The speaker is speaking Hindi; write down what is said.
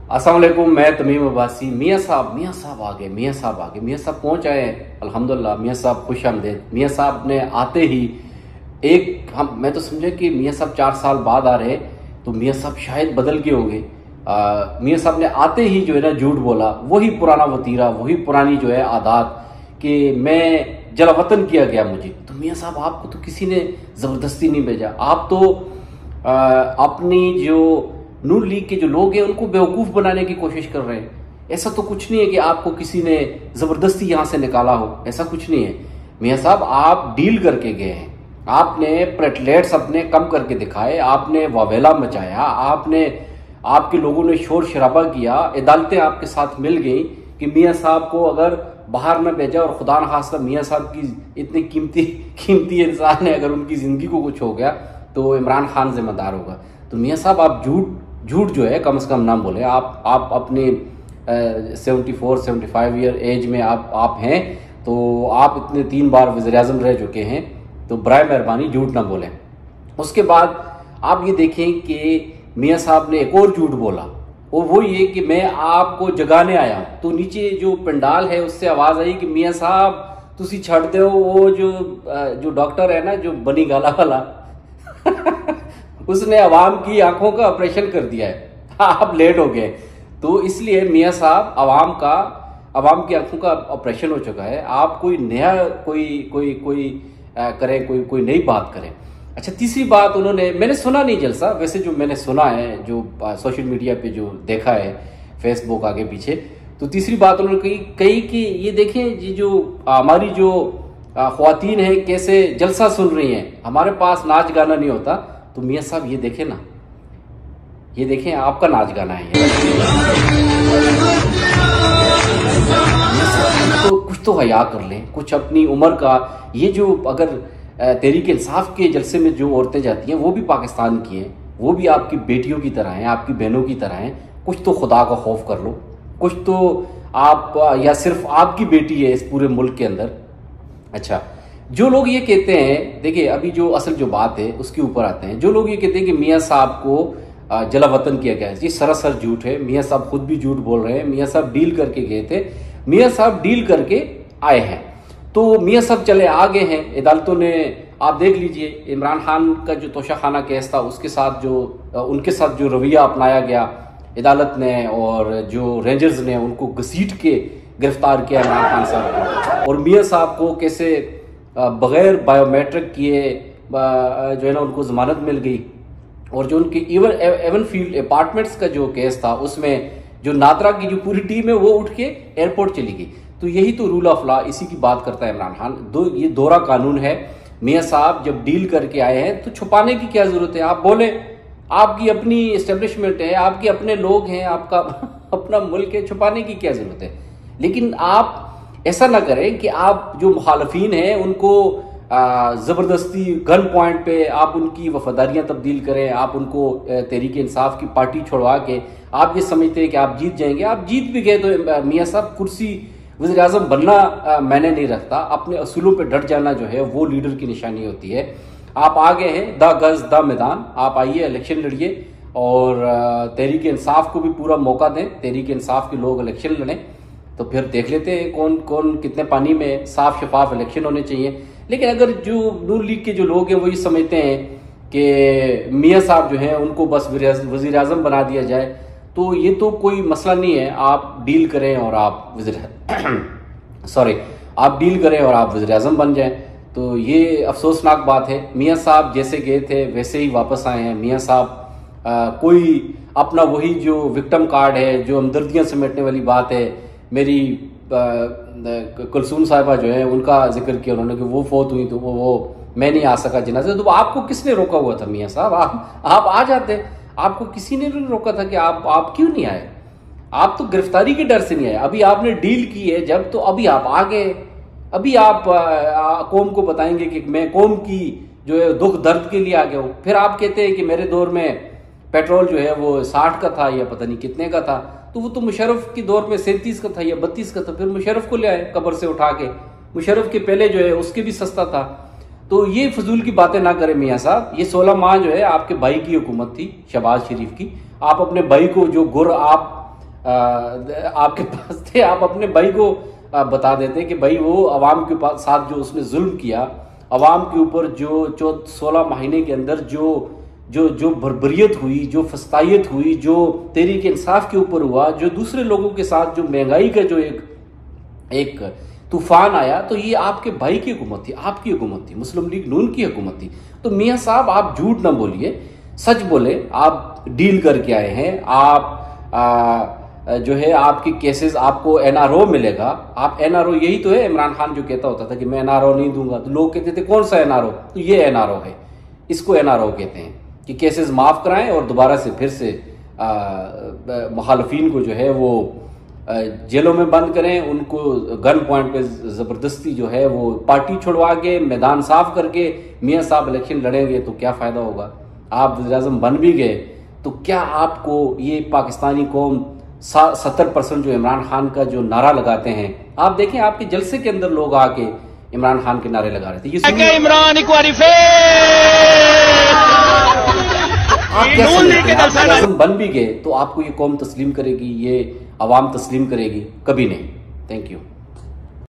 अस्सलाम वालेकुम, मैं तमीम अब्बासी। मियाँ साहब आ गए। मियाँ साहब पहुंच आए हैं अल्हम्दुलिल्लाह। मियाँ साहब खुश आमदेद। मियाँ साहब ने आते ही मैं तो समझा कि मियाँ साहब 4 साल बाद आ रहे, तो मियाँ साहब शायद बदल के होंगे। मियाँ साहब ने आते ही जो है ना झूठ बोला, वही पुराना वतीरा, वही पुरानी जो है आदत कि मैं जला वतन किया गया मुझे। तो मियाँ साहब आपको तो किसी ने ज़बरदस्ती नहीं भेजा, आप तो अपनी जो नून लीग के जो लोग हैं उनको बेवकूफ़ बनाने की कोशिश कर रहे हैं। ऐसा तो कुछ नहीं है कि आपको किसी ने ज़बरदस्ती यहाँ से निकाला हो, ऐसा कुछ नहीं है। मियाँ साहब आप डील करके गए हैं, आपने प्लेटलेट्स अपने कम करके दिखाए, आपने वावेला मचाया, आपके लोगों ने शोर शराबा किया, अदालतें आपके साथ मिल गई कि मियाँ साहब को अगर बाहर न भेजा और खुदा न खास्ता मियाँ साहब की इतनी कीमती इंसान है, अगर उनकी ज़िंदगी को कुछ हो गया तो इमरान खान जिम्मेदार होगा। तो मियाँ साहब आप झूठ जो है कम से कम ना बोले। आप अपने 74-75 ईयर एज में आप हैं, तो आप इतने 3 बार वज़ीर-ए-आज़म रह चुके हैं, तो बराए मेहरबानी झूठ ना बोलें। उसके बाद आप ये देखें कि मियाँ साहब ने एक और झूठ बोला, और वो ये कि मैं आपको जगाने आया। तो नीचे जो पंडाल है उससे आवाज़ आई कि मियाँ साहब तुसी छड़ दो वो जो डॉक्टर है ना, जो बनी गाला वाला उसने अवाम की आंखों का ऑपरेशन कर दिया है, आप लेट हो गए। तो इसलिए मियाँ साहब अवाम की आंखों का ऑपरेशन हो चुका है। आप कोई नया कोई नई बात करें। अच्छा, तीसरी बात मैंने सुना नहीं जलसा, वैसे जो मैंने सुना है, जो सोशल मीडिया पे जो देखा है, फेसबुक आगे पीछे, तो तीसरी बात उन्होंने कही कि ये देखें ये जो हमारी जो ख्वातीन है कैसे जलसा सुन रही हैं, हमारे पास नाच गाना नहीं होता। तो मियाँ साहब ये देखें ना, ये देखें आपका नाच गाना है ये। तो कुछ तो हया कर लें, कुछ अपनी उम्र का। ये जो अगर तहरीक इंसाफ के जलसे में जो औरतें जाती हैं वो भी पाकिस्तान की हैं, वो भी आपकी बेटियों की तरह हैं, आपकी बहनों की तरह हैं। कुछ तो खुदा का खौफ कर लो, कुछ तो आप, या सिर्फ आपकी बेटी है इस पूरे मुल्क के अंदर। अच्छा, जो लोग ये कहते हैं, देखिए अभी जो असल जो बात है उसके ऊपर आते हैं। जो लोग ये कहते हैं कि मियाँ साहब को जला वतन किया गया है, ये सरासर झूठ है। मियाँ साहब खुद भी झूठ बोल रहे हैं। मियाँ साहब डील करके गए थे, मियाँ साहब डील करके आए हैं। तो मियाँ साहब चले आ गए हैं, अदालतों ने, आप देख लीजिए इमरान खान का जो तोशाखाना केस था उसके साथ उनके साथ जो रवैया अपनाया गया अदालत ने, और जो रेंजर्स ने उनको घसीट के गिरफ्तार किया इमरान खान साहब को, और मियाँ साहब को कैसे बगैर बायोमेट्रिक किए जो है ना उनको जमानत मिल गई। और जो उनके एवनफील्ड अपार्टमेंट्स का जो केस था उसमें जो नादरा की जो पूरी टीम है वो उठ के एयरपोर्ट चली गई। तो यही तो रूल ऑफ लॉ, इसी की बात करता है इमरान खान। ये दोहरा कानून है। मियाँ साहब जब डील करके आए हैं तो छुपाने की क्या जरूरत है? आप बोले, आपकी अपनी इस्टेब्लिशमेंट है, आपके अपने लोग हैं, आपका अपना मुल्क है, छुपाने की क्या जरूरत है? लेकिन आप ऐसा ना करें कि आप जो मुखालफीन हैं उनको ज़बरदस्ती गन पॉइंट पे आप उनकी वफादारियां तब्दील करें, आप उनको तहरीक इंसाफ की पार्टी छोड़वा के आप ये समझते हैं कि आप जीत जाएंगे। आप जीत भी गए तो मियाँ साहब कुर्सी वज़ीर आज़म बनना मैंने नहीं रखता, अपने असूलों पे डट जाना जो है वो लीडर की निशानी होती है। आप आ गए हैं द गज द मैदान, आप आइए, इलेक्शन लड़िए, और तहरीक इंसाफ को भी पूरा मौका दें। तहरीक इंसाफ के लोग इलेक्शन लड़ें, तो फिर देख लेते हैं कौन कितने पानी में। साफ शफाफ इलेक्शन होने चाहिए। लेकिन अगर जो नून लीग के जो लोग हैं वो ये समझते हैं कि मियाँ साहब जो हैं उनको बस वज़ीर आज़म बना दिया जाए, तो ये तो कोई मसला नहीं है। आप डील करें और आप आप डील करें और आप वज़ीर आज़म बन जाएं। तो ये अफसोसनाक बात है। मियाँ साहब जैसे गए थे वैसे ही वापस आए हैं। मियाँ साहब कोई अपना वही जो विक्टिम कार्ड है, जो हमदर्दियाँ समेटने वाली बात है, मेरी कुलसूम साहिबा जो है उनका जिक्र किया उन्होंने कि वो फौत हुई तो वो मैं नहीं आ सका जनाजे। तो आपको किसने रोका हुआ था मियाँ साहब? आप आ जाते, आपको किसी ने नहीं रोका था कि आप क्यों नहीं आए? आप तो गिरफ्तारी के डर से नहीं आए। अभी आपने डील की है जब, तो अभी आप आ गए, अभी आप कौम को बताएंगे कि मैं कौम की जो है दुख दर्द के लिए आ गया हूँ। फिर आप कहते हैं कि मेरे दौर में पेट्रोल जो है वो 60 का था या पता नहीं कितने का था, तो वो तो मुशर्रफ के दौर में 37 का था या 32 का था। फिर मुशर्रफ को ले आए कब्र से उठा के, मुशर्रफ के पहले जो है उसके भी सस्ता था। तो ये फजूल की बातें ना करें मियाँ साहब। ये 16 माह जो है आपके भाई की हुकूमत थी, शहबाज शरीफ की। आप अपने भाई को जो गुर आप आपके पास थे, आप अपने भाई को बता देते कि भाई वो अवाम के साथ जो उसने जुल्म किया, अवाम के ऊपर जो 16 महीने के अंदर जो जो जो बर्बरियत हुई, जो फस्तायत हुई, जो तहरीक इंसाफ के ऊपर हुआ, जो दूसरे लोगों के साथ जो महंगाई का जो एक तूफान आया, तो ये आपके भाई की हुकूमत थी, आपकी हुकूमत थी, मुस्लिम लीग नून की हुकूमत थी। तो मियाँ साहब आप झूठ ना बोलिए, सच बोले। आप डील करके आए हैं, आप जो है आपके केसेस आपको एनआरओ मिलेगा। आप एनआरओ, यही तो है इमरान खान जो कहता होता था कि मैं एनआरओ नहीं दूंगा, तो लोग कहते थे कौन सा एनआरओ, तो ये एनआरओ है, इसको एनआरओ कहते हैं कि केसेस माफ कराएं और दोबारा से फिर से मुखालफिन को जो है वो जेलों में बंद करें, उनको गन पॉइंट पे जबरदस्ती जो है वो पार्टी छुड़वा के मैदान साफ करके मियाँ साहब इलेक्शन लड़ेंगे तो क्या फायदा होगा। आप वज़ीर-ए-आज़म बन भी गए तो क्या आपको ये पाकिस्तानी कौम 70% जो इमरान खान का जो नारा लगाते हैं, आप देखें आपके जलसे के अंदर लोग आके इमरान खान के नारे लगा रहे थे। ये सुनिए इमरान एक बारी आप कैसे वज़ीर-ए-आज़म बन भी गए तो आपको ये कौम तस्लीम करेगी, ये अवाम तस्लीम करेगी? कभी नहीं। Thank you.